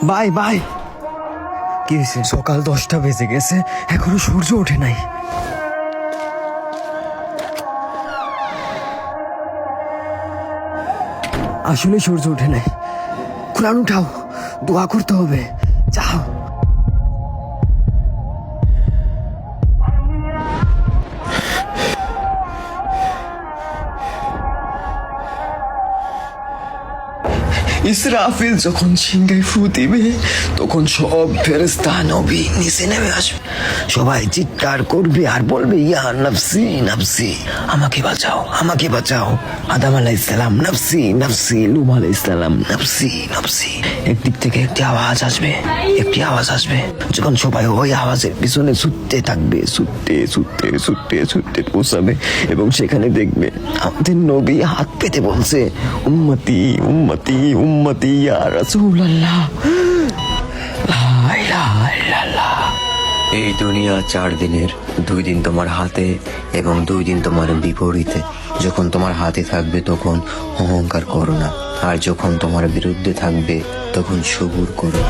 Bye bye. কি হয়েছে? সকাল 10টা বেজে গেছে, এখনো সূর্য ওঠে নাই। আসলে সূর্য ওঠে নাই। কোরআন উঠাও, দোয়া করতে হবে, যাও। ইসরাফিল যখন সিংহায় ফু দিবে তখন সব ফেরেশতা নবী নিচে নেমে আসবে। সবাই চিৎকার করবে আর বলবে, ইয়া নফসি নফসি, আমাকে বাঁচাও, আমাকে বাঁচাও। আদম আলাইহিস সালাম নফসি নফসি, লূত আলাইহিস সালাম নফসি নফসি। একদিক থেকে একটি আওয়াজ আসবে, একটি আওয়াজ আসবে। যখন সবাই ওই আওয়াজের পিছনে ছুটতে থাকবে, ছুটতে ছুটতে ছুটতে ছুটতে পৌঁছাবে এবং সেখানে দেখবে আমাদের নবী হাত পেতে বলছে, উম্মতি উম্মতি উম্মতি ইয়া রাসূলুল্লাহ, লা ইলাহা ইল্লাল্লাহ। এই দুনিয়া 4 দিনের, 2 দিন তোমার হাতে এবং 2 দিন তোমার বিপরীতে। যখন তোমার হাতে থাকবে তখন অহংকার করো না, আর যখন তোমার বিরুদ্ধে থাকবে তখন সবুর করো।